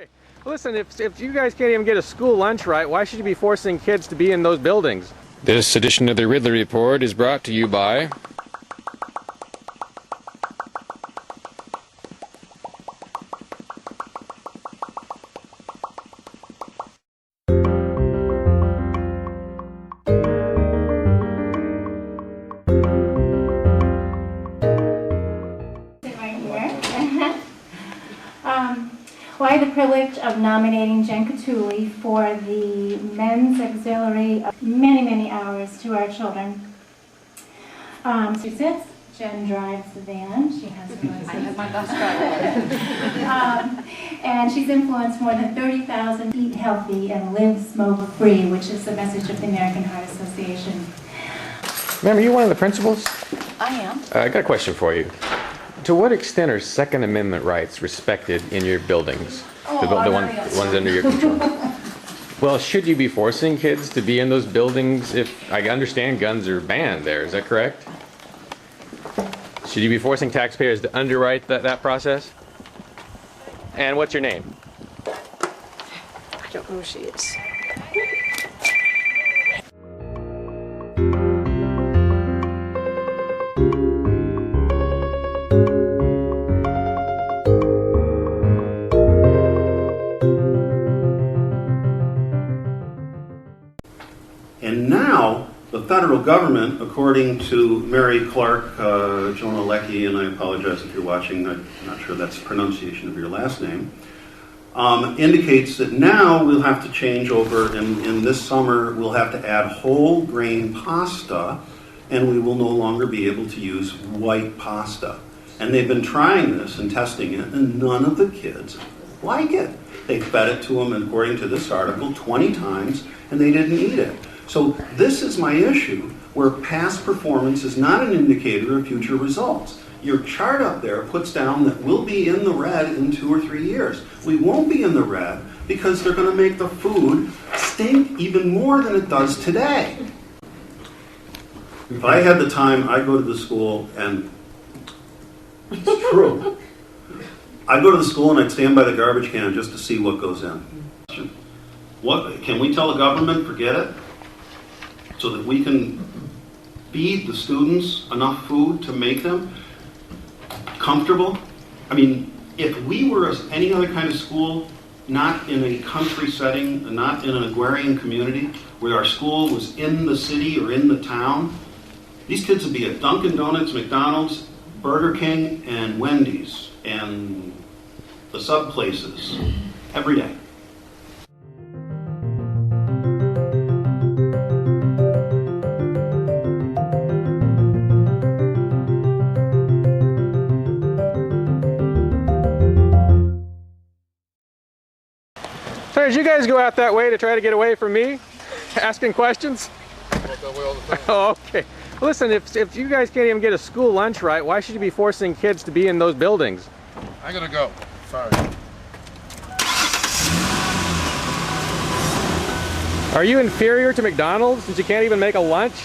Okay. Listen, if you guys can't even get a school lunch right, why should you be forcing kids to be in those buildings? This edition of the Ridley Report is brought to you by Well, I had the privilege of nominating Jen Catulli for the Men's Auxiliary of many hours to our children. She sits, Jen drives the van, she has her license. I have my bus driver. And she's influenced more than 30,000 eat healthy and live smoke-free, which is the message of the American Heart Association. Ma'am, are you one of the principals? I am. I got a question for you. To what extent are Second Amendment rights respected in your buildings? Oh, the ones under your control? Well, should you be forcing kids to be in those buildings if, I understand guns are banned there, is that correct? Should you be forcing taxpayers to underwrite that process? And what's your name? I don't know who she is. And now, the federal government, according to Mary Clark, Jonah Leckie, and I apologize if you're watching, I'm not sure that's the pronunciation of your last name, indicates that now we'll have to change over, in this summer, we'll have to add whole grain pasta, and we will no longer be able to use white pasta. And they've been trying this and testing it, and none of the kids like it. They fed it to them, according to this article, 20 times, and they didn't eat it. So this is my issue, where past performance is not an indicator of future results. Your chart up there puts down that we'll be in the red in 2 or 3 years. We won't be in the red because they're going to make the food stink even more than it does today. If I had the time, I'd go to the school, and it's true. I'd go to the school and I'd stand by the garbage can just to see what goes in. What can we tell the government? Forget it. So that we can feed the students enough food to make them comfortable. I mean, if we were any other kind of school, not in a country setting, not in an agrarian community, where our school was in the city or in the town, these kids would be at Dunkin' Donuts, McDonald's, Burger King, and Wendy's, and the sub places every day. So did you guys go out that way to try to get away from me? Asking questions? I walk that way all the time. Oh, okay. Listen, if you guys can't even get a school lunch right, why should you be forcing kids to be in those buildings? I gotta go. Sorry. Are you inferior to McDonald's since you can't even make a lunch?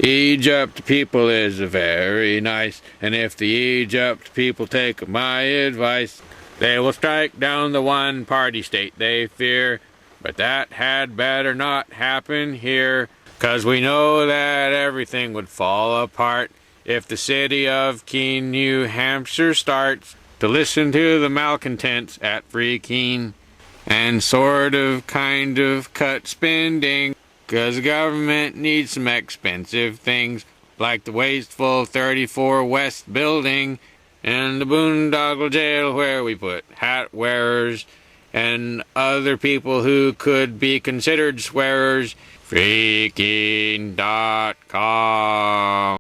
Egypt people is very nice, and if the Egypt people take my advice, they will strike down the one-party state they fear. But that had better not happen here, 'cause we know that everything would fall apart if the city of Keene, New Hampshire starts to listen to the malcontents at Free Keene and kind of cut spending. 'Cause the government needs some expensive things, like the wasteful 34 West building and the boondoggle jail where we put hat wearers and other people who could be considered swearers. Freaking.com